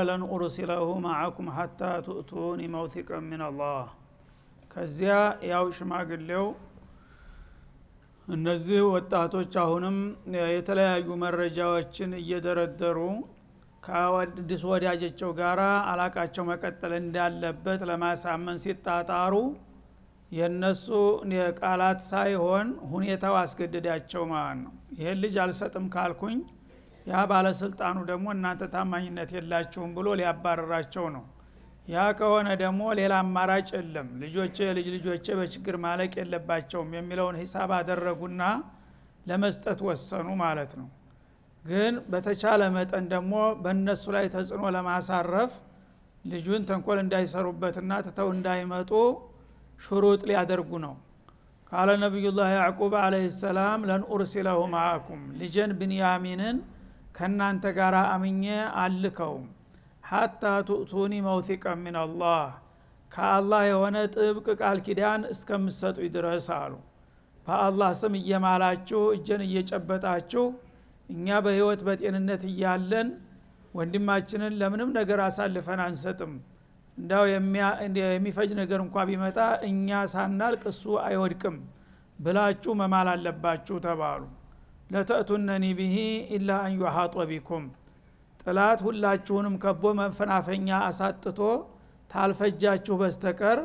لن أرسله معكم حتى تؤتوني موثقا من الله ከዚያ ያው ሽማግሌው እነዚህ ወጣቶች አሁንም የተለያዩ መረጃዎችን እየደረደሩ ከአዲስ ወዳጃቸው ጋራ አላቃቸው መቀጠል እንዳለበት ለማሳመን ሲጣጣሩ የነሱ የቃላት ሳይሆን ሁኔታው አስገደዳቸው ማለት ነው። ይሄ ልጅ አልሰጥም ካልኩኝ ያ ባለስልጣኑ ደግሞ እናንተ ታማኝነት የላችሁም ብሎ ሊያባረራቸው ነው። ያ ከሆነ ደግሞ ሌላ አማራጭ የለም፣ ልጆቼ በችግር ማለቅ የለባቸውም የሚለውን ሂሳብ አደረጉና ለመስጠት ወሰኑ ማለት ነው። ግን በተቻለ መጠን ደግሞ በእነሱ ላይ ተጽዕኖ ለማሳረፍ ልጁን ተንኮል እንዳይሰሩበትና ትተው እንዳይመጡ ሽሩጥ ሊያደርጉ ነው። ቃለ ነቢዩላህ ያዕቁብ አለይሂ ሰላም ለን ኡርሲለሁ ማአኩም ልጅን ብንያሚንን ከናንተ ጋር አምኜ አልከውም ሐታ ቱእቱኒ መውሲቀን ሚን አላህ ከአላህ የሆነ ጥብቅ ቃል ኪዳን እስከምትሰጡ ድረስ አሉ። በአላህ ስም እየማላችሁ እጀን እየጨበጣችሁ እኛ በህይወት በጤንነት እያለን ወንድማችንን ለምንም ነገር አሳልፈን አንሰጥም፣ እንዳው የሚፈጅ ነገር እንኳን ቢመጣ እኛ ሳናልቅ እሱ አይወድቅም ብላችሁ መማል አለባችሁ ተባሉ። ለተእቱነኒ ቢሂ ኢላ አን ዩሐጦ ቢኩም ጥላት ሁላችሁንም ከቦ መፈናፈኛ አሳጥቶ ታልፈጃችሁ በስተቀር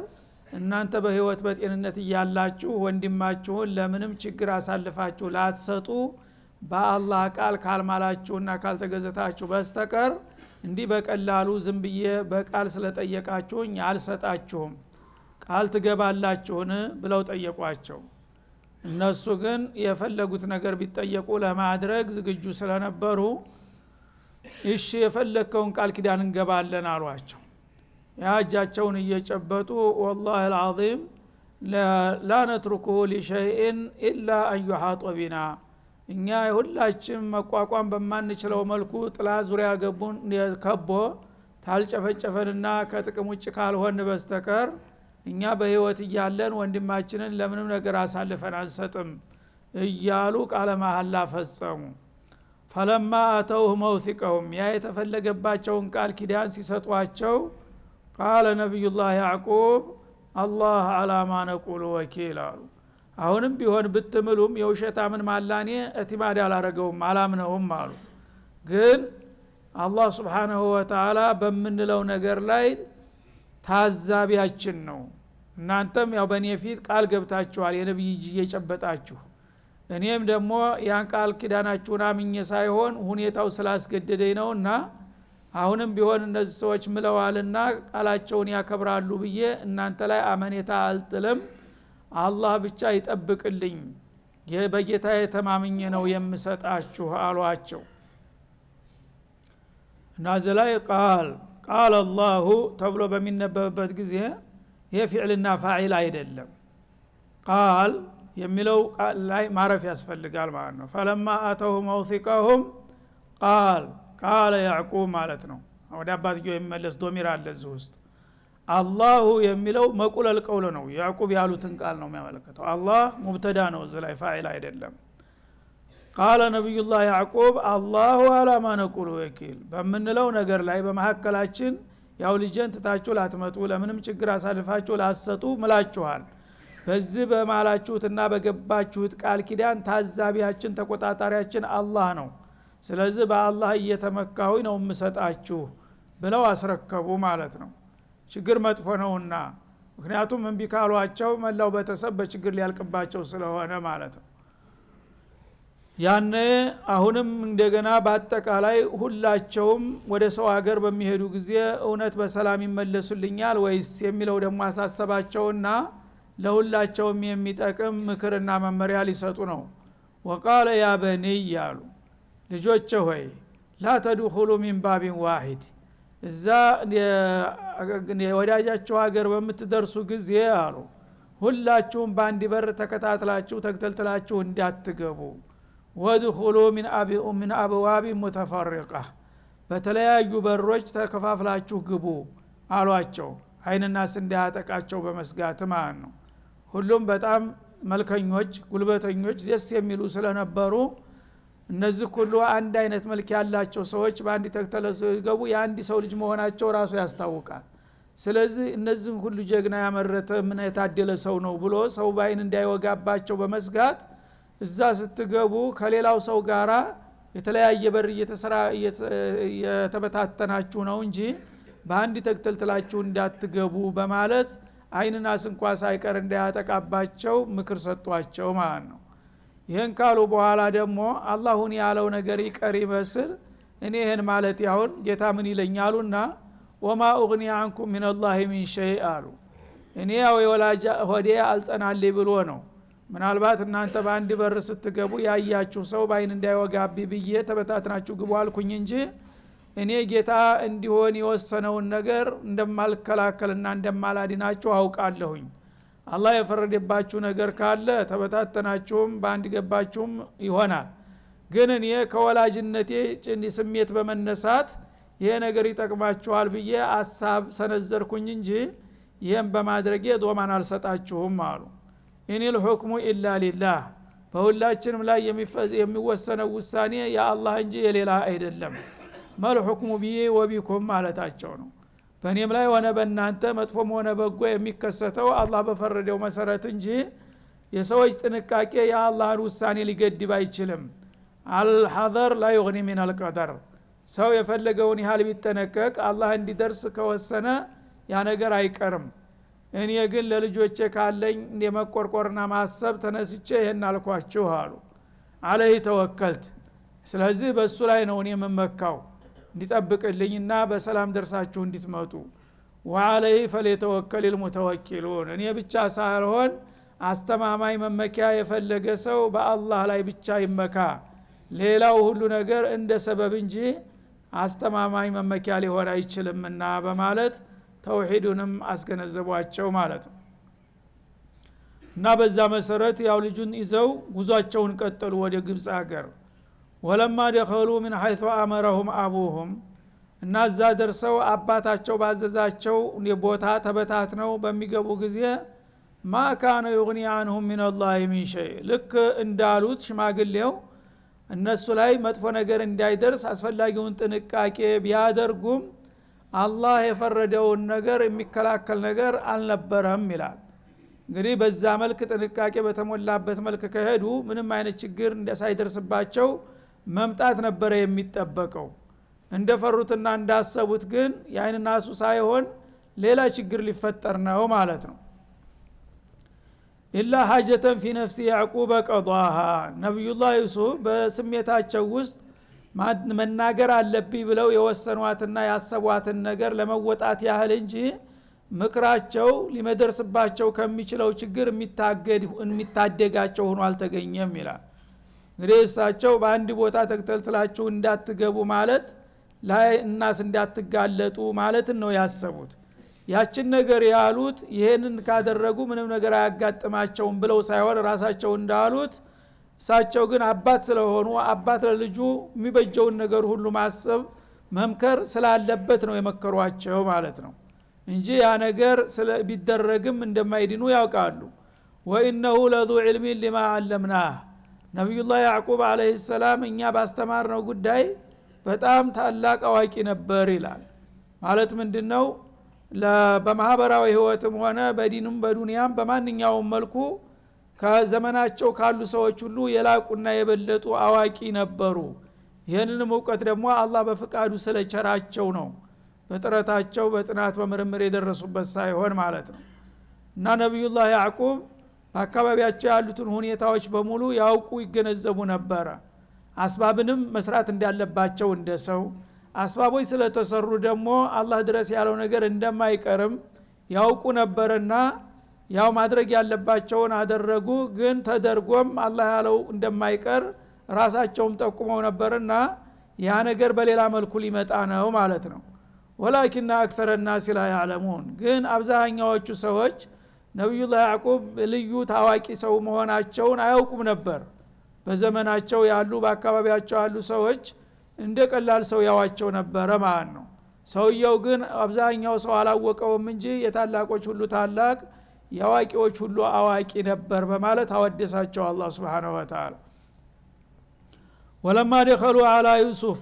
እናንተ በህይወት በጤንነት እያላችሁ ወንድማችሁን ለምንም ችግር አሳልፋችሁ ላትሰጡ በአላህ ቃል ካልማላችሁና ካልተገዘታችሁ በስተቀር እንዲህ በቀላሉ ዝም ብዬ በቃል ስለጠየቃችሁኝ አልሰጣችሁም፣ ቃል ትገባላችሁን ብለው ጠየቋቸው። እነሱ ግን የፈለጉት ነገር ቢጠየቁ ለማድረግ ዝግጁ ስለነበሩ እሺ የፈለከውን ቃል ኪዳን እንገባለን አሏቸው። ያጃቸውን እየጨበጡ والله العظيم لا نتركه لشيء الا ان يحاط بنا እኛ ሁላችን መቋቋም በማንችለው መልኩ ጥላ ዙሪያ ገቡን ከቦ ታልጨፈጨፈንና ከጥቅም ውጭ ካልሆን በስተቀር እኛ በህይወት እያለን ወንድማችንን ለምንም ነገር አሳልፈን አንሰጥም እያሉ ቃለ መሐላ ፈጸሙ። ፈለማ አተውህ መውሲቀሁም ያ የተፈለገባቸውን ቃል ኪዳን ሲሰጧቸው ቃለ ነቢዩላህ ያዕቁብ አላህ አላ ማ ነቁሉ ወኪል አሉ። አሁንም ቢሆን ብትምሉም የውሸታምን ማላኔ እቲማድ አላረገውም አላምነውም አሉ። ግን አላህ ሱብሓነሁ ወተዓላ በምንለው ነገር ላይ ታዛቢያችን ነው። እናንተም ያው በእኔ ፊት ቃል ገብታችኋል የነብይ እጅ እየጨበጣችሁ፣ እኔም ደግሞ ያን ቃል ኪዳናችሁን አምኜ ሳይሆን ሁኔታው ስላስገደደኝ ነውና አሁንም ቢሆን እነዚህ ሰዎች ምለዋልና ቃላቸውን ያከብራሉ ብዬ እናንተ ላይ አመኔታ አልጥልም፣ አላህ ብቻ ይጠብቅልኝ፣ በጌታ የተማምኜ ነው የምሰጣችሁ አሏቸው። እና ዘላይ ቃል አላሁ ተብሎ በሚነበብበት ጊዜ ይሄ ፊዕልና ፋዒል አይደለም፣ ቃል የሚለው ቃል ላይ ማረፍ ያስፈልጋል ማለት ነው። ፈለማ አተው መውሲቀሁም ቃለ ያዕቁብ ማለት ነው። ወደ አባትየው የሚመለስ ዶሚር አለ እዚህ ውስጥ። አላሁ የሚለው መቁለል ቀውል ነው፣ ያዕቁብ ያሉትን ቃል ነው የሚያመለክተው። አላህ ሙብተዳ ነው እዚህ ላይ ፋዒል አይደለም። ቃለ ነቢዩላህ ያዕቁብ አላሁ አላ ማ ነቁሉ ወኪል በምንለው ነገር ላይ በመሐከላችን ያው ልጅን ትታችሁ ላትመጡ ለምንም ችግር አሳልፋችሁ ላትሰጡ ምላችኋል። በዚህ በማላችሁትና በገባችሁት ቃል ኪዳን ታዛቢያችን ተቆጣጣሪያችን አላህ ነው። ስለዚህ በአላህ እየተመካሁኝ ነው የምሰጣችሁ ብለው አስረከቡ ማለት ነው። ችግር መጥፎ ነውና፣ ምክንያቱም እንቢ ካሏቸው መላው ቤተሰብ በችግር ሊያልቅባቸው ስለሆነ ማለት ነው። ያኔ አሁንም እንደገና በአጠቃላይ ሁላቸውም ወደ ሰው ሀገር በሚሄዱ ጊዜ እውነት በሰላም ይመለሱልኛል ወይስ የሚለው ደግሞ አሳሰባቸውና ለሁላቸውም የሚጠቅም ምክርና መመሪያ ሊሰጡ ነው። ወቃለ ያ በኒይ ያሉ ልጆቼ ሆይ ላ ተድኹሉ ሚን ባቢን ዋሂድ እዛ ወዳጃቸው ሀገር በምትደርሱ ጊዜ አሉ ሁላችሁም በአንድ በር ተከታትላችሁ ተከታትላችሁ እንዳትገቡ፣ ወድኹሉ ሚን አብዋብ ሙተፈሪቃ በተለያዩ በሮች ተከፋፍላችሁ ግቡ አሏቸው። አይንና እንዳያጠቃቸው በመስጋት ማለት ነው። ሁሉም በጣም መልከኞች ጉልበተኞች ደስ የሚሉ ስለነበሩ እነዚህ ሁሉ አንድ አይነት መልክ ያላቸው ሰዎች በአንድ ተክተለሰው ይገቡ የአንድ ሰው ልጅ መሆናቸው ራሱ ያስታውቃል። ስለዚህ እነዚህን ሁሉ ጀግና ያመረተ ምን የታደለ ሰው ነው ብሎ ሰው ባይን እንዳይወጋባቸው በመስጋት እዛ ስትገቡ ከሌላው ሰው ጋራ የተለያየ በር የተበታተናችሁ ነው እንጂ በአንድ ተክተልትላችሁ እንዳትገቡ በማለት አይንና ስንኳ ሳይቀር እንዳያጠቃባቸው ምክር ሰጧቸው ማለት ነው። ይሄን ካሉ በኋላ ደግሞ አላሁን ያለው ነገር ይቀር ይመስል እኔ ይሄን ማለት ያሁን ጌታ ምን ይለኛሉና ወማ ኡግኒ አንኩም ሚነላሂ ሚን ሸይ አሉ። እኔ ያው የወላጅ ሆዴ አልጸናልኝ ብሎ ነው። ምናልባት እናንተ በአንድ በር ስትገቡ ያያችሁ ሰው ባይን እንዳይወጋቢ ብዬ ተበታትናችሁ ግቡ አልኩኝ እንጂ እኔ ጌታ እንዲሆን የወሰነውን ነገር እንደማልከላከልና እንደማላድናችሁ አውቃለሁኝ። አላህ የፈረደባችሁ ነገር ካለ ተበታተናችሁም በአንድ ገባችሁም ይሆናል። ግን እኔ ከወላጅነቴ ስሜት በመነሳት ይሄ ነገር ይጠቅማችኋል ብዬ አሳብ ሰነዘርኩኝ እንጂ ይሄን በማድረጌ ዶማን አልሰጣችሁም አሉ። ኢኒል ሁክሙ ኢላ ሊላህ በሁላችንም ላይ የሚወሰነው ውሳኔ የአላህ እንጂ የሌላ አይደለም። መል ሁክሙ ቢዬ ወቢኩም ማለታቸው ነው። በእኔም ላይ ሆነ በእናንተ መጥፎም ሆነ በጎ የሚከሰተው አላህ በፈረደው መሰረት እንጂ የሰዎች ጥንቃቄ የአላህን ውሳኔ ሊገድብ አይችልም። አልሐዘር ላ ዩግኒ ሚን አልቀደር ሰው የፈለገውን ያህል ቢጠነቀቅ አላህ እንዲደርስ ከወሰነ ያ ነገር አይቀርም። እኔ ግን ለልጆቼ ካለኝ እንደመቆርቆርና ማሰብ ተነስቼ ይሄን አልኳችሁ አሉ። አለህ ተወከልት ስለዚህ በሱ ላይ ነው እኔ የምመካው እንዲጠብቅልኝና በሰላም ደርሳችሁ እንድትመጡ ወአለህ ፈለተወከል المتوكلون እኔ ብቻ ሳልሆን አስተማማኝ መመኪያ የፈለገ ሰው በአላህ ላይ ብቻ ይመካ ሌላው ሁሉ ነገር እንደ ሰበብ እንጂ አስተማማኝ መመኪያ ሊሆን አይችልምና በማለት ተውሂዱንም አስገነዘቧቸው ማለት ነው። እና በዛ መሰረት ያው ልጁን ይዘው ጉዟቸውን ቀጠሉ ወደ ግብጽ ሀገር። ወለማ ደኸሉ من حيث امرهم ابوهم እና እዛ ደርሰው አባታቸው ባዘዛቸው ቦታ ተበታትነው በሚገቡ ጊዜ ما كان يغني عنهم من الله من شيء ልክ እንዳሉት ሽማግሌው እነሱ ላይ መጥፎ ነገር እንዳይደርስ አስፈላጊውን ጥንቃቄ ቢያደርጉም አላህ የፈረደውን ነገር የሚከላከል ነገር አልነበረም ይላል። እንግዲህ በዛ መልክ ጥንቃቄ በተሞላበት መልክ ከሄዱ ምንም አይነት ችግር ሳይደርስባቸው መምጣት ነበር የሚጠበቀው። እንደፈሩትና እንዳሰቡት ግን ያይንናሱ ሳይሆን ሌላ ችግር ሊፈጠር ነው ማለት ነው። ኢላ ሐጀተን ፊ ነፍሲ ያዕቁብ ቀዷሃ ነብዩላህ ዩሱፍ በስሜታቸው ውስጥ መናገር አለብኝ ብለው የወሰኗትና ያሰቧትን ነገር ለመወጣት ያህል እንጂ ምክራቸው ሊመደርስባቸው ከሚችለው ችግር የሚታደጋቸው ሆኖ አልተገኘም ይላል። እንግዲህ እሳቸው በአንድ ቦታ ተክተልትላችሁ እንዳትገቡ ማለት ላይ እናስ እንዳትጋለጡ ማለት ነው ያሰቡት። ያችን ነገር ያሉት ይሄንን ካደረጉ ምንም ነገር አያጋጥማቸውም ብለው ሳይሆን ራሳቸው እንዳሉት እሳቸው ግን አባት ስለሆኑ አባት ለልጁ የሚበጀውን ነገር ሁሉ ማሰብ መምከር ስላለበት ነው የመከሯቸው ማለት ነው እንጂ ያ ነገር ቢደረግም እንደማይድኑ ያውቃሉ። ወኢነሁ ለዙ ዒልሚ ሊማ ዓለምናህ ነብዩላህ ያዕቁብ አለይሂ ሰላም እኛ ባስተማርነው ጉዳይ በጣም ታላቅ አዋቂ ነበር ይላል። ማለት ምንድነው በማህበራዊ ህይወትም ሆነ በዲንም በዱንያም በማንኛውም መልኩ ከዘመናቸው ካሉ ሰዎች ሁሉ የላቁና የበለጡ አዋቂ ነበሩ። ይህንንም እውቀት ደግሞ አላህ በፍቃዱ ስለቸራቸው ነው በጥረታቸው በጥናት በምርምር የደረሱበት ሳይሆን ማለት ነው። እና ነብዩላህ ያዕቁብ በአካባቢያቸው ያሉትን ሁኔታዎች በሙሉ ያውቁ ይገነዘቡ ነበረ። አስባብንም መስራት እንዳለባቸው እንደሰው አስባቦች ስለተሰሩ ደግሞ አላህ ድረስ ያለው ነገር እንደማይቀርም ያውቁ ነበርና ያው ማድረግ ያለባቸውን አደረጉ። ግን ተደርጎም አላህ ያለው እንደማይቀር ራሳቸውም ጠቁመው ነበርና ያ ነገር በሌላ መልኩ ሊመጣ ነው ማለት ነው። ወላኪን አክثر الناس لا يعلمون ግን አብዛኛዎቹ ሰዎች ነብዩላህ ያዕቁብ ልዩ ታዋቂ ሰው መሆናቸውን አያውቁም ነበር። በዘመናቸው ያሉ በአካባቢያቸው ያሉ ሰዎች እንደ ቀላል ሰው ያዋቸው ነበር ማለት ነው። ሰውየው ግን አብዛኛው ሰው አላወቀውም እንጂ የታላቆች ሁሉ ታላቅ ያዋቂዎች ሁሉ አዋቂ ነበር በማለት አወደሳቸው አላህ Subhanahu Wa Ta'ala። ወለማ ደኸሉ አላ ዩሱፍ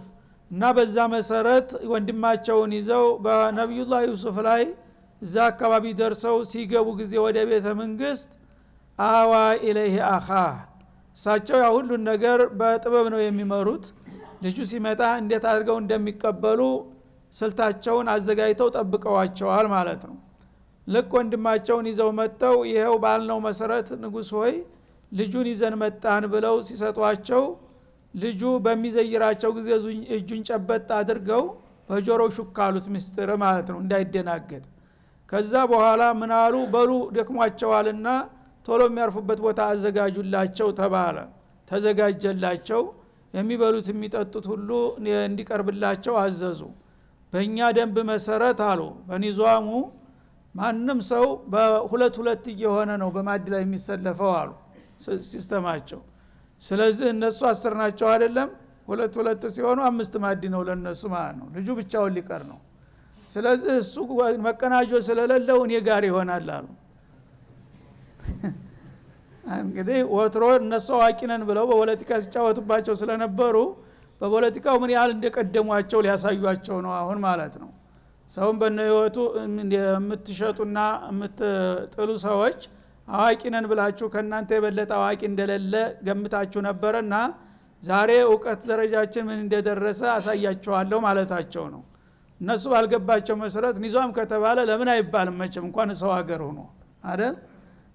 እና በዛ መሰረት ወንድማቸውን ይዘው በነብዩላህ ዩሱፍ ላይ እዛ አካባቢ ደርሰው ሲገቡ ጊዜ ወደ ቤተ መንግስት አዋ ኢለይሂ አኻ እሳቸው ያ ሁሉን ነገር በጥበብ ነው የሚመሩት ልጁ ሲመጣ እንዴት አድርገው እንደሚቀበሉ ስልታቸውን አዘጋጅተው ጠብቀዋቸዋል ማለት ነው ልክ ወንድማቸውን ይዘው መጥተው ይሄው ባልነው መሰረት ንጉስ ሆይ ልጁን ይዘን መጣን ብለው ሲሰጧቸው ልጁ በሚዘይራቸው ጊዜ እጁን ጨበጥ አድርገው በጆሮው ሹካሉት ምስጥር ማለት ነው እንዳይደናገጥ ከዛ በኋላ ምናሉ በሉ ደክሟቸዋልና ቶሎ የሚያርፉበት ቦታ አዘጋጁላቸው ተባለ ተዘጋጀላቸው የሚበሉት የሚጠጡት ሁሉ እንዲቀርብላቸው አዘዙ በእኛ ደንብ መሰረት አሉ በኒዟሙ ማንም ሰው በሁለት ሁለት እየሆነ ነው በማድ ላይ የሚሰለፈው አሉ ሲስተማቸው ስለዚህ እነሱ 10 ናቸው አይደለም ሁለት ሁለት ሲሆኑ 5 ማድ ነው ለነሱ ማለት ነው ልጁ ብቻውን ሊቀር ነው ስለዚህ እሱ መቀናጆ ስለሌለው እኔ ጋር ይሆናል አሉ እንግዲህ ወትሮ እነሱ አዋቂነን ብለው በፖለቲካ ሲጫወቱባቸው ስለነበሩ በፖለቲካው ምን ያህል እንደቀደሟቸው ሊያሳዩአቸው ነው አሁን ማለት ነው ሰውን በነህይወቱ የምትሸጡና የምትጥሉ ሰዎች አዋቂነን ብላችሁ ከናንተ የበለጠ አዋቂ እንደሌለ ገምታችሁ ነበርና ዛሬ ዕውቀት ደረጃችን ምን እንደደረሰ አሳያቸዋለሁ ማለታቸው ነው እነሱ ባልገባቸው መሰረት ኒዟም ከተባለ ለምን አይባልም መቼም እንኳን ሰው ሀገር ሆኖ አይደል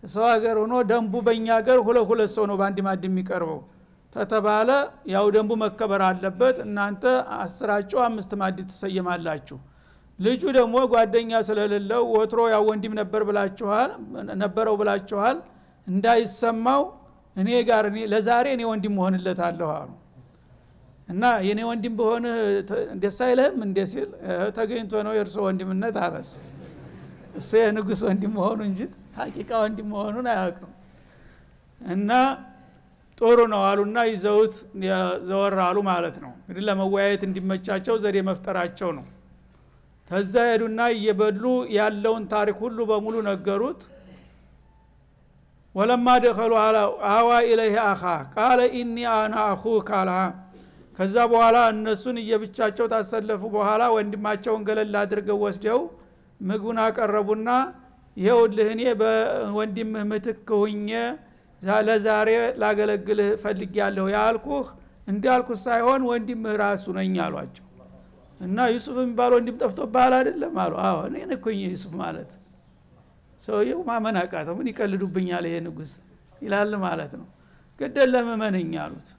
ሰው ሀገር ሆኖ ደንቡ በእኛ ሀገር ሁለት ሰው ነው በአንድ ማድ የሚቀርበው ተተባለ ያው ደንቡ መከበር አለበት እናንተ 10 5 ማድ ትሰየማላችሁ ልጁ ደግሞ ጓደኛ ስለሌለው ወትሮ ያው ወንድም ነበረው ብላችኋል እንዳይሰማው እኔ ጋር ለዛሬ እኔ ወንድም ሆንለታለሁ አሉ እና የኔ ወንድም በሆነ ደስ አይልም እንደሲል ተገኝቶ ነው የርሶ ወንድምነት አለስ እሱ የንጉስ ወንድም ሆኑ እንጂ ሐቂቃ ወንድም ሆኑን አያውቅም እና ጦሩ ነው አሉና ይዘውት ዘወራሉ ማለት ነው እንግዲህ ለመወያየት እንዲመቻቸው ዘዴ መፍጠራቸው ነው ተዛ ሄዱና እየበሉ ያለውን ታሪክ ሁሉ በሙሉ ነገሩት ወለማ ደኸሉ አዋ ኢለይሂ አኻ ቃለ ኢኒ አና አኹከ አላ ከዛ በኋላ እነሱን እየብቻቸው ታሰለፉ በኋላ ወንድማቸውን ገለል አድርገው ወስደው ምግቡን አቀረቡና ይኸውልህ እኔ በወንድምህ ምትክ ሆኜ ለዛሬ ላገለግልህ ፈልጌያለሁ ያልኩህ እንዳልኩህ ሳይሆን ወንድምህ ራሱ ነኝ አሏቸው እና ዩሱፍ የሚባል ወንድም ጠፍቶብሃል አይደለም አሉ አዎ እኔ ነኝ ዩሱፍ ማለት ሰውየው ማመን አቃተው ምን ይቀልዱብኛል ይሄ ንጉስ ይላል ማለት ነው ገደል ለመመነኝ አሉት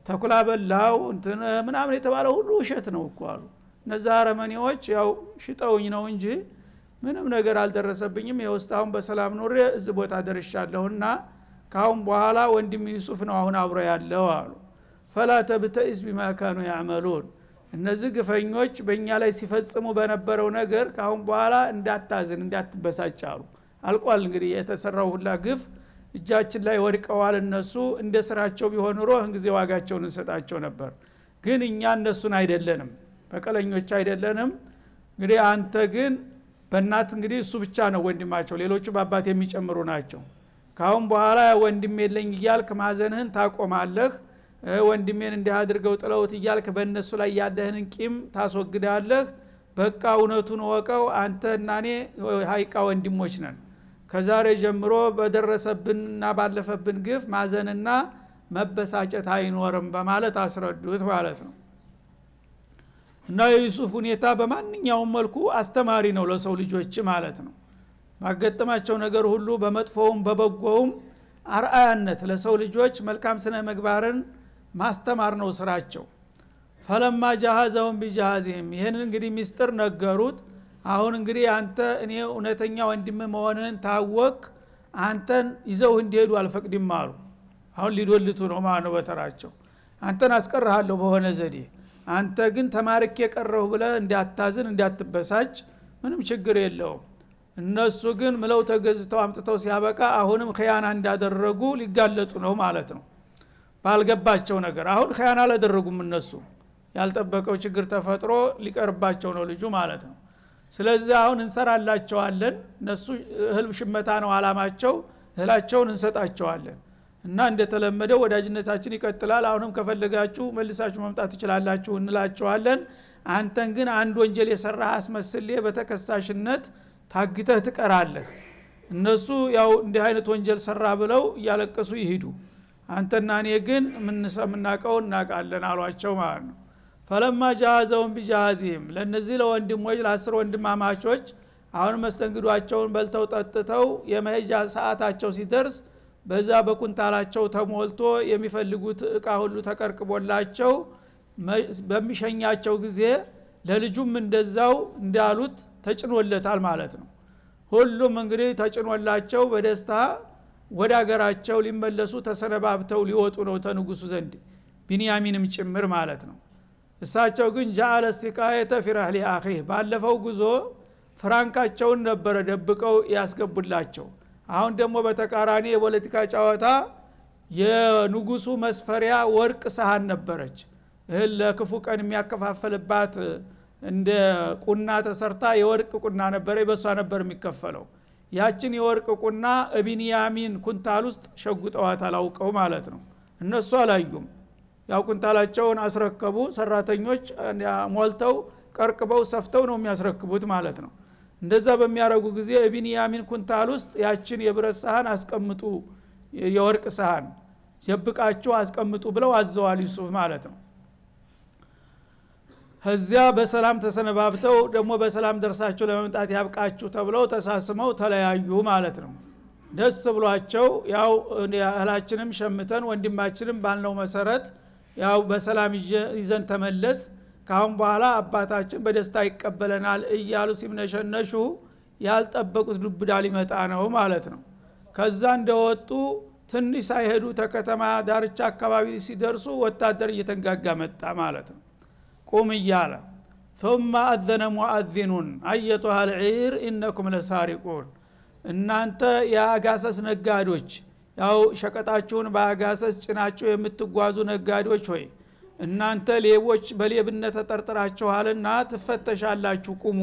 ተኩላ በላው እንትን ምናምን የተባለው ሁሉ ውሸት ነው እኮ አሉ እነዛ አረመኔዎች ያው ሽጠውኝ ነው እንጂ ምንም ነገር አልደረሰብኝም የውስጣውን በሰላም ኖሬ እዚህ ቦታ ደርሻለሁና ካሁን በኋላ ወንድም ዩሱፍ ነው አሁን አብሮ ያለው አሉ ፈላ ተብተኢስ ቢማ ካኑ ያዕመሉን እነዚህ ግፈኞች በእኛ ላይ ሲፈጽሙ በነበረው ነገር ካሁን በኋላ እንዳታዝን እንዳትበሳጭ አሉ አልቋል እንግዲህ የተሰራው ሁላ ግፍ እጃችን ላይ ወድቀዋል እነሱ እንደ ስራቸው ቢሆን ኑሮ እንግዲህ ዋጋቸውን እንሰጣቸው ነበር ግን እኛ እነሱን አይደለንም በቀለኞች አይደለንም እንግዲህ አንተ ግን በእናት እንግዲህ እሱ ብቻ ነው ወንድማቸው ሌሎቹ በአባት የሚጨምሩ ናቸው ካሁን በኋላ ወንድም የለኝ እያልክ ማዘንህን ታቆማለህ ወንድሜን እንዲያድርገው ጥለውት እያልክ በእነሱ ላይ ያለህን ቂም ታስወግዳለህ በቃ እውነቱን ወቀው አንተና እኔ ሀይቃ ወንድሞች ነን ከዛሬ ጀምሮ በደረሰብንና ባለፈብን ግፍ ማዘንና መበሳጨት አይኖርም በማለት አስረዱት ማለት ነው እና የዩሱፍ ሁኔታ በማንኛውም መልኩ አስተማሪ ነው ለሰው ልጆች ማለት ነው ባገጠማቸው ነገር ሁሉ በመጥፎውም በበጎውም አርአያነት ለሰው ልጆች መልካም ስነ ምግባርን ማስተማር ነው ስራቸው ፈለማ ጃሃዘውን ቢጃሃዚህም ይህን እንግዲህ ሚስጥር ነገሩት አሁን እንግዲህ አንተ እኔ እውነተኛ ወንድም መሆንህን ታወቅ አንተን ይዘው እንዲሄዱ አልፈቅድም አሉ አሁን ሊዶልቱ ነው ማለት በተራቸው አንተን አስቀርሃለሁ በሆነ ዘዴ አንተ ግን ተማርክ የቀረው ብለህ እንዳታዝን እንዳትበሳጭ ምንም ችግር የለውም እነሱ ግን ምለው ተገዝተው አምጥተው ሲያበቃ አሁንም ኺያና እንዳደረጉ ሊጋለጡ ነው ማለት ነው ባልገባቸው ነገር አሁን ኺያና አላደረጉም እነሱ ያልጠበቀው ችግር ተፈጥሮ ሊቀርባቸው ነው ልጁ ማለት ነው ስለዚህ አሁን እንሰራላቸዋለን እነሱ እህል ሽመታ ነው አላማቸው እህላቸውን እንሰጣቸዋለን እና እንደተለመደው ወዳጅነታችን ይቀጥላል አሁንም ከፈለጋችሁ መልሳችሁ መምጣት ትችላላችሁ እንላችኋለን አንተን ግን አንድ ወንጀል የሰራህ አስመስልህ በተከሳሽነት ታግተህ ትቀራለህ እነሱ ያው እንዲህ አይነት ወንጀል ሰራ ብለው ያለቀሱ ይሄዱ አንተና እኔ ግን ምንሰምናቀው እናቃለን አሏቸው ማለት ነው ፈለማ ጃሃዘውን ቢጃሃዚም ለነዚህ ለወንድሞች ለአስር ወንድማማቾች አሁን መስተንግዷቸውን በልተው ጠጥተው የመሄጃ ሰዓታቸው ሲደርስ በዛ በኩንታላቸው ተሞልቶ የሚፈልጉት እቃ ሁሉ ተቀርቅቦላቸው በሚሸኛቸው ጊዜ ለልጁም እንደዛው እንዳሉት ተጭኖለታል ማለት ነው ሁሉም እንግዲህ ተጭኖላቸው በደስታ ወደ ሀገራቸው ሊመለሱ ተሰነባብተው ሊወጡ ነው ተንጉሱ ዘንድ ቢንያሚንም ጭምር ማለት ነው እሳቸው ግን ጃአለ ሲቃየተ ፊራህሊ አኺህ ባለፈው ጉዞ ፍራንካቸውን ነበረ ደብቀው ያስገቡላቸው አሁን ደግሞ በተቃራኒ የፖለቲካ ጫዋታ የንጉሱ መስፈሪያ ወርቅ ሰሃን ነበረች እህል ለክፉ ቀን የሚያከፋፈልባት እንደ ቁና ተሰርታ የወርቅ ቁና ነበረ በሷ ነበር የሚከፈለው ያችን የወርቅ ቁና እቢንያሚን ኩንታል ውስጥ ሸጉጠዋታል አውቀው ማለት ነው እነሱ አላዩም ያው ኩንታላቸውን አስረከቡ ሰራተኞች ሞልተው ቀርቅበው ሰፍተው ነው የሚያስረክቡት ማለት ነው እንደዛ በሚያረጉ ጊዜ እቢንያሚን ኩንታል ውስጥ ያችን የብረት ሰሃን አስቀምጡ የወርቅ ሰሃን ጀብቃችሁ አስቀምጡ ብለው አዘዋል ዩሱፍ ማለት ነው ከዚያ በሰላም ተሰነባብተው ደግሞ በሰላም ደርሳችሁ ለመምጣት ያብቃችሁ ተብለው ተሳስመው ተለያዩ ማለት ነው ደስ ብሏቸው ያው እህላችንም ሸምተን ወንድማችንም ባልነው መሰረት ያው በሰላም ይዘን ተመለስ ካሁን በኋላ አባታችን በደስታ ይቀበለናል እያሉ ሲምነሸነሹ ያልጠበቁት ዱብዳ ሊመጣ ነው ማለት ነው ከዛ እንደወጡ ትንሽ ሳይሄዱ ተከተማ ዳርቻ አካባቢ ሲደርሱ ወታደር እየተንጋጋ መጣ ማለት ነው ቁም እያለ ثم أذن مؤذن أيتها العير إنكم لسارقون እናንተ የአጋሰስ ነጋዴዎች ያው ሸቀጣችሁን በአጋሰስ ጭናችሁ የምትጓዙ ነጋዴዎች ሆይ እናንተ ሌቦች በሌብነት ተጠርጥራችኋልና ትፈተሻላችሁ ቁሙ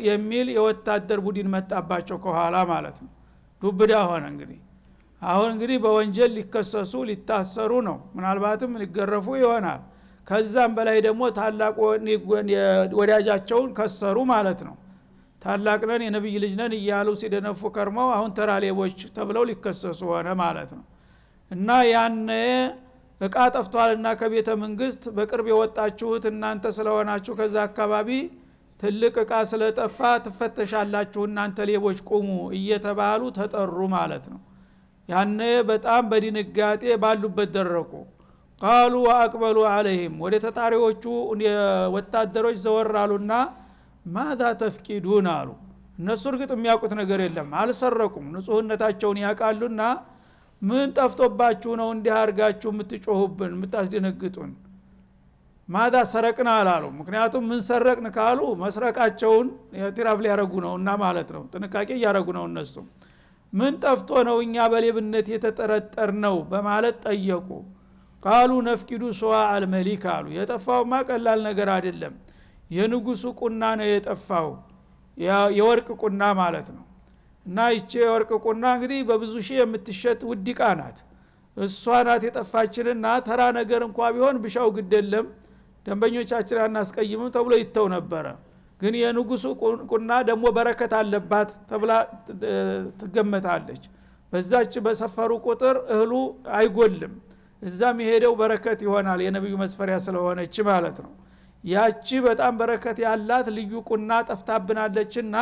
የሚል የወታደር ቡድን መጣባቸው ከኋላ ማለት ነው ዱብዳ ሆነ እንግዲህ በወንጀል ሊከሰሱ ሊታሰሩ ነው ምናልባትም ሊገረፉ ይሆናል ከዛም በላይ ደግሞ ታላቅ ወዳጃቸውን ከሰሩ ማለት ነው ታላቅ ነን የነብይ ልጅ ነን እያሉ ሲደነፉ ከርመው አሁን ተራ ሌቦች ተብለው ሊከሰሱ ሆነ ማለት ነው እና ያነ እቃ ጠፍቷልና ከቤተ መንግስት በቅርብ የወጣችሁት እናንተ ስለሆናችሁ ከዛ አካባቢ ትልቅ እቃ ስለጠፋ ትፈተሻላችሁ እናንተ ሌቦች ቁሙ እየተባሉ ተጠሩ ማለት ነው ያነ በጣም በድንጋጤ ባሉበት ደረቁ ቃሉ ወአቅበሉ አለይሂም ወደ ተጣሪዎቹ ወታደሮች ዘወራሉና ማዳ ተፍቂዱን አሉ እነሱ እርግጥ የሚያውቁት ነገር የለም አልሰረቁም ንጹህነታቸውን ያውቃሉና ምን ጠፍቶባችሁ ነው እንዲህ አርጋችሁ የምትጮሁብን የምታስደነግጡን ማዳ ሰረቅና አላሉ ምክንያቱም ምን ሰረቅን ካሉ መስረቃቸውን የትራፍ ሊያረጉ ነውና ማለት ነው ጥንቃቄ ያረጉ ነው እነሱ ምን ጠፍቶ ነው እኛ በሌብነት የተጠረጠር ነው በማለት ጠየቁ ቃሉ ነፍቂዱ ሱዋ አልመሊክ አሉ የጠፋውማ ቀላል ነገር አይደለም የንጉሱ ቁና ነው የጠፋው የወርቅ ቁና ማለት ነው እና ይቺ የወርቅ ቁና እንግዲህ በብዙ ሺህ የምትሸጥ ውድቃ ናት እሷ ናት የጠፋችንና ተራ ነገር እንኳን ቢሆን ብሻው ግደለም ደንበኞቻችን አናስቀይምም ተብሎ ይተው ነበረ ግን የንጉሱ ቁና ደግሞ በረከት አለባት ተብላ ትገመታለች በዛች በሰፈሩ ቁጥር እህሉ አይጎልም እዛም የሄደው በረከት ይሆናል የነብዩ መስፈሪያ ስለሆነች ማለት ነው ያቺ በጣም በረከት ያላት ልዩ ቁና ጠፍታብናለችና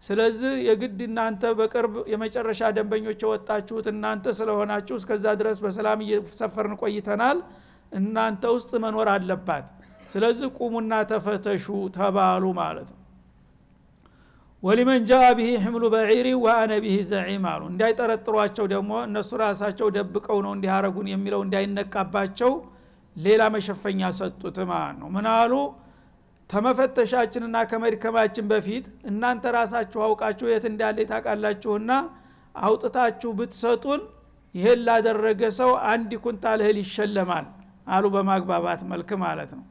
ስለዚህ የግድ እናንተ በቅርብ የመጨረሻ ደንበኞች ወጣችሁት እናንተ ስለሆናችሁ እስከዛ ድረስ በሰላም እየሰፈርን ቆይተናል እናንተ ውስጥ መኖር አለባት ስለዚህ ቁሙና ተፈተሹ ተባሉ ማለት ነው ወሊመን ጃአ ቢሂ ህምሉ በዒሪ ወአነ ቢሂ ዘዒም አሉ እንዳይጠረጥሯቸው ደግሞ እነሱ ራሳቸው ደብቀው ነው እንዲያረጉን የሚለው እንዳይነቃባቸው ሌላ መሸፈኛ ሰጡት ማለት ነው ምን አሉ ተመፈተሻችንና ከመድከማችን በፊት እናንተ ራሳችሁ አውቃችሁ የት እንዳለ ታውቃላችሁና አውጥታችሁ ብትሰጡን ይሄን ላደረገ ሰው አንድ ኩንታል እህል ይሸለማል አሉ በማግባባት መልክ ማለት ነው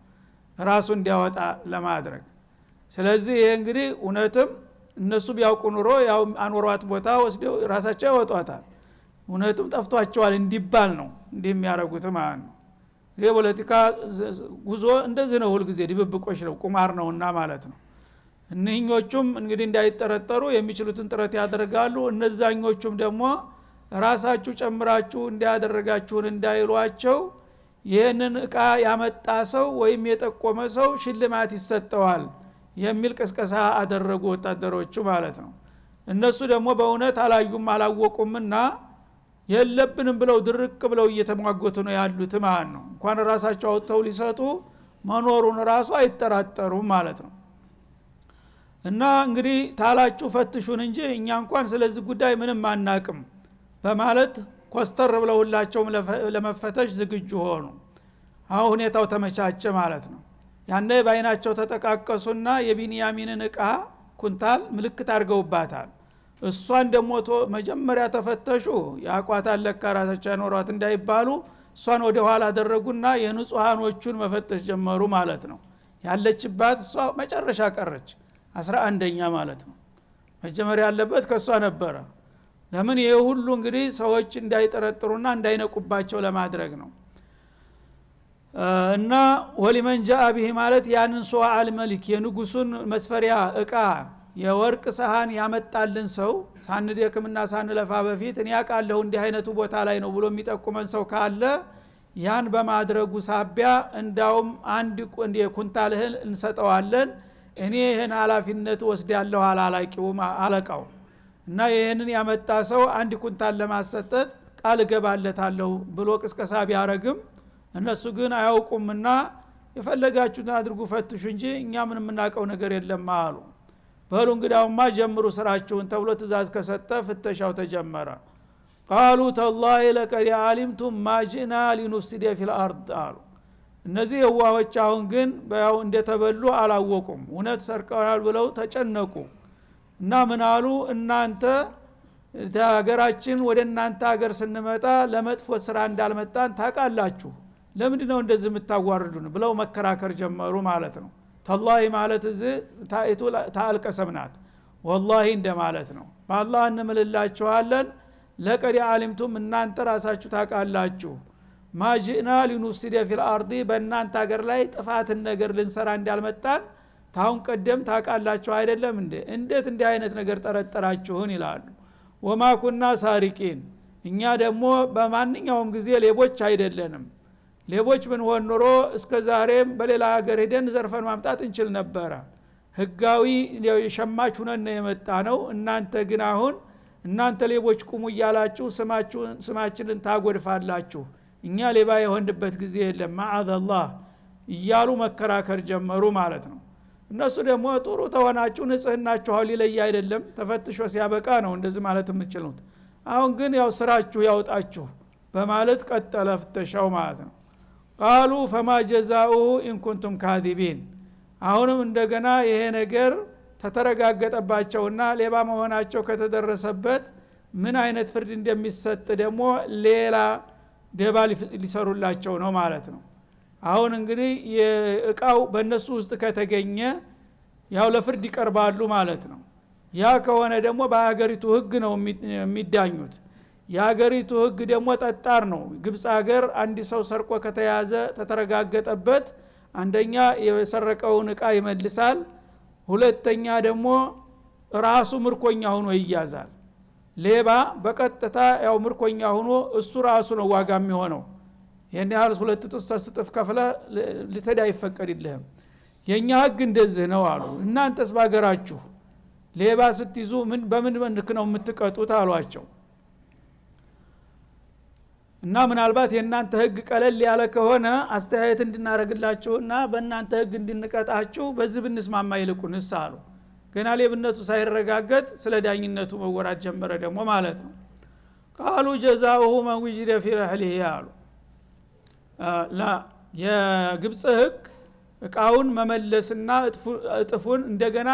ራሱ እንዲያወጣ ለማድረግ ስለዚህ ይሄ እንግዲህ እውነትም እነሱ ቢያውቁ ኑሮ ያው አኖሯት ቦታ ወስደው ራሳቸው ያወጧታል እውነቱም ጠፍቷቸዋል እንዲባል ነው እንደሚያረጉት ማለት ነው። የፖለቲካ ጉዞ እንደዚህ ነው፣ ሁሉ ጊዜ ድብብቆሽ ነው፣ ቁማር ነውና ማለት ነው። እነኞቹም እንግዲህ እንዳይጠረጠሩ የሚችሉትን ጥረት ያደርጋሉ። እነዛኞቹም ደግሞ ራሳችሁ ጨምራችሁ እንዲያደርጋችሁን እንዳይሏቸው ይህንን እቃ ያመጣ ሰው ወይም የጠቆመ ሰው ሽልማት ይሰጠዋል የሚል ቅስቀሳ አደረጉ ወታደሮቹ ማለት ነው። እነሱ ደግሞ በእውነት አላዩም አላወቁምና የለብንም ብለው ድርቅ ብለው እየተሟጎቱ ነው ያሉት ማለት ነው። እንኳን ራሳቸው አውጥተው ሊሰጡ መኖሩን ራሱ አይጠራጠሩም ማለት ነው። እና እንግዲህ ታላችሁ ፈትሹን እንጂ እኛ እንኳን ስለዚህ ጉዳይ ምንም አናቅም በማለት ኮስተር ብለው ሁላቸውም ለመፈተሽ ዝግጁ ሆኑ። አሁን ሁኔታው ተመቻቸ ማለት ነው። ያኔ ባይናቸው ተጠቃቀሱና የቢንያሚንን እቃ ኩንታል ምልክት አድርገውባታል። እሷን ደሞ መጀመሪያ ተፈተሹ ያቋታል ለካ ራሳቸው ያኖሯት እንዳይባሉ እሷን ወደ ኋላ አደረጉና የንጹሃኖቹን መፈተሽ ጀመሩ ማለት ነው። ያለችባት እሷ መጨረሻ ቀረች 11ኛ ማለት ነው። መጀመሪያ ያለበት ከሷ ነበረ። ለምን ይሄ ሁሉ እንግዲህ ሰዎች እንዳይጠረጥሩና እንዳይነቁባቸው ለማድረግ ነው። እና ወሊመን ጃአ ቢሂ ማለት ያንን ሱአ አልመሊክ የንጉሱን መስፈሪያ እቃ የወርቅ ሰሃን ያመጣልን ሰው ሳንደክምና ሳንለፋ በፊት እኔ ያቃለሁ እንዲህ አይነቱ ቦታ ላይ ነው ብሎ የሚጠቁመን ሰው ካለ ያን በማድረጉ ሳቢያ እንዳውም አንድ ኩንታል እህል እንሰጠዋለን፣ እኔ ይሄን ኃላፊነት ወስዳለሁ አለቃው እና ይሄንን ያመጣ ሰው አንድ ኩንታል ለማሰጠት ቃል ገባለታለሁ ብሎ ቅስቀሳ ቢያረግም እነሱ ግን አያውቁምና የፈለጋችሁትን አድርጉ ፈትሹ እንጂ እኛ ምንም እናቀው ነገር የለም አሉ። በሉ እንግዲያውማ ጀምሩ ስራችሁን ተብሎ ትእዛዝ ከሰጠ ፍተሻው ተጀመረ። ቃሉ ተላሂ ለቀድ አሊምቱም ማ ጂእና ሊኑፍሲደ ፊል አርድ አሉ። እነዚህ የዋሆች አሁን ግን በያው እንደተበሉ አላወቁም፣ እውነት ሰርቀዋል ብለው ተጨነቁ እና ምን አሉ? እናንተ ሀገራችን ወደ እናንተ ሀገር ስንመጣ ለመጥፎ ስራ እንዳልመጣን ታውቃላችሁ፣ ለምንድን ነው እንደዚህ የምታዋርዱን ብለው መከራከር ጀመሩ ማለት ነው። ተላሂ ማለት እዚህ ታይቱ ታልቀሰምናት ወላሂ እንደማለት ነው። በአላህ እንምልላችኋለን ለቀድ አሊምቱም እናንተ ራሳችሁ ታውቃላችሁ ማጂና ሊኑፍሲደ ፊል አርዲ በእናንተ ሀገር ላይ ጥፋትን ነገር ልንሰራ እንዳልመጣን ታውን ቀደም ታውቃላችሁ አይደለም እንዴ? እንዴት እንዲህ አይነት ነገር ጠረጠራችሁን ይላሉ። ወማ ኩና ሳሪቂን እኛ ደግሞ በማንኛውም ጊዜ ሌቦች አይደለንም። ሌቦች ብንሆን ኖሮ እስከ ዛሬም በሌላ ሀገር ሄደን ዘርፈን ማምጣት እንችል ነበረ። ህጋዊ የሸማች ሆነን የመጣ ነው። እናንተ ግን አሁን እናንተ ሌቦች ቁሙ እያላችሁ ስማችንን ታጎድፋላችሁ። እኛ ሌባ የሆንበት ጊዜ የለም ማአዘላህ እያሉ መከራከር ጀመሩ ማለት ነው። እነሱ ደግሞ ጥሩ ተሆናችሁ ንጽህናችሁ ሊለይ አይደለም ተፈትሾ ሲያበቃ ነው እንደዚህ ማለት የምትችሉት። አሁን ግን ያው ስራችሁ ያውጣችሁ በማለት ቀጠለ ፍተሻው ማለት ነው። ቃሉ ፈማ ጀዛኡሁ ኢን ኩንቱም ካዚቢን። አሁንም እንደገና ይሄ ነገር ተተረጋገጠባቸውና ሌባ መሆናቸው ከተደረሰበት ምን አይነት ፍርድ እንደሚሰጥ ደግሞ ሌላ ደባ ሊሰሩላቸው ነው ማለት ነው። አሁን እንግዲህ የእቃው በእነሱ ውስጥ ከተገኘ ያው ለፍርድ ይቀርባሉ ማለት ነው። ያ ከሆነ ደግሞ በሀገሪቱ ህግ ነው የሚዳኙት። የሀገሪቱ ህግ ደግሞ ጠጣር ነው። ግብፅ ሀገር አንድ ሰው ሰርቆ ከተያዘ ተተረጋገጠበት አንደኛ የሰረቀውን እቃ ይመልሳል፣ ሁለተኛ ደግሞ ራሱ ምርኮኛ ሆኖ ይያዛል። ሌባ በቀጥታ ያው ምርኮኛ ሆኖ እሱ ራሱ ነው ዋጋ የሚሆነው። ይሄን ያህል 2 እጥፍ 3 እጥፍ ከፍለ ልትሄድ አይፈቀድልህም። የኛ ህግ እንደዚህ ነው አሉ። እናንተስ ባገራችሁ ሌባ ስትይዙ በምን መልክ ነው የምትቀጡት አሏቸው። እና ምናልባት የእናንተ ህግ ቀለል ያለ ከሆነ አስተያየት እንድናረግላችሁና በእናንተ ህግ እንድንቀጣችሁ በዚህ ብንስማማ ይልቁንስ አሉ። ገና ሌብነቱ ሳይረጋገጥ ስለ ዳኝነቱ መወራት ጀመረ ደግሞ ማለት ነው። ቃሉ ጀዛኡሁ መን ወጀደ ፊ ረህሊሂ አሉ። የግብፅ ህግ እቃውን መመለስና እጥፉን እንደገና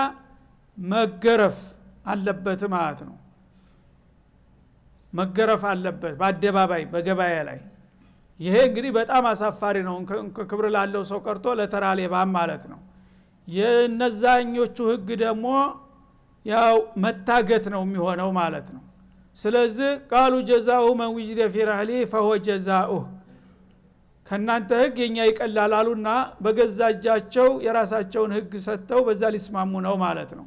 መገረፍ አለበት ማለት ነው። መገረፍ አለበት በአደባባይ በገበያ ላይ። ይሄ እንግዲህ በጣም አሳፋሪ ነው። ክብር ላለው ሰው ቀርቶ ለተራ ሌባም ማለት ነው። የነዛኞቹ ህግ ደግሞ ያው መታገት ነው የሚሆነው ማለት ነው። ስለዚህ ቃሉ ጀዛኡ መን ወጅደ ፊ ረህሊ فهو جزاؤه ከናንተ ህግ የኛ ይቀላል አሉና በገዛጃቸው የራሳቸውን ህግ ሰጥተው በዛ ሊስማሙ ነው ማለት ነው።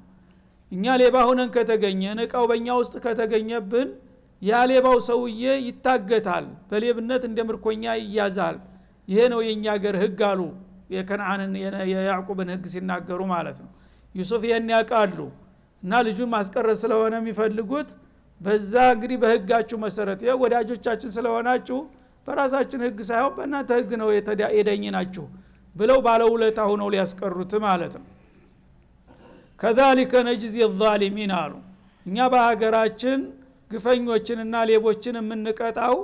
እኛ ሌባ ሆነን ከተገኘን እቃው በእኛ ውስጥ ከተገኘብን ያ ሌባው ሰውዬ ይታገታል፣ በሌብነት እንደምርኮኛ ይያዛል። ይሄ ነው የኛ ሀገር ህግ አሉ የከነዓንን የያዕቁብን ህግ ሲናገሩ ማለት ነው። ዩሱፍ ይሄን ያውቃሉ እና ልጁን ማስቀረት ስለሆነ የሚፈልጉት በዛ እንግዲህ በህጋችሁ መሰረት ወዳጆቻችን ስለሆናችሁ በራሳችን ህግ ሳይሆን በእናንተ ህግ ነው የደኝናችሁ ብለው ባለውለታ ሆነው ሊያስቀሩት ማለት ነው። ከዛሊከ ነጅዚ الظالمين አሉ እኛ በሀገራችን ግፈኞችንና ሌቦችን የምንቀጣው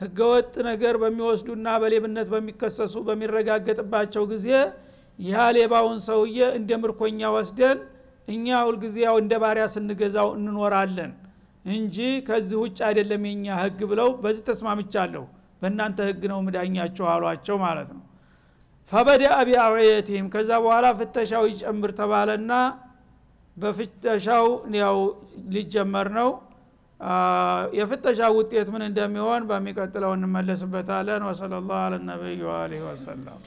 ህገወጥ ነገር በሚወስዱና በሌብነት በሚከሰሱ በሚረጋገጥባቸው ጊዜ ያ ሌባውን ሰውዬ እንደ ምርኮኛ ወስደን እኛ ሁሉ ጊዜ ያው እንደ ባሪያ ስንገዛው እንኖራለን እንጂ ከዚህ ውጭ አይደለም የኛ ህግ ብለው በዚህ ተስማምቻለሁ በእናንተ ህግ ነው ምዳኛቸው አሏቸው ማለት ነው። فبدأ بأوعيتهم ከዛ በኋላ ፍተሻው ይጨምር ተባለና በፍተሻው ያው ሊጀመር ነው። የፍተሻው ውጤት ምን እንደሚሆን በሚቀጥለው እንመለስበታለን። ወሰለላሁ ዐለ ነብይ ወአሊሂ ወሰለም።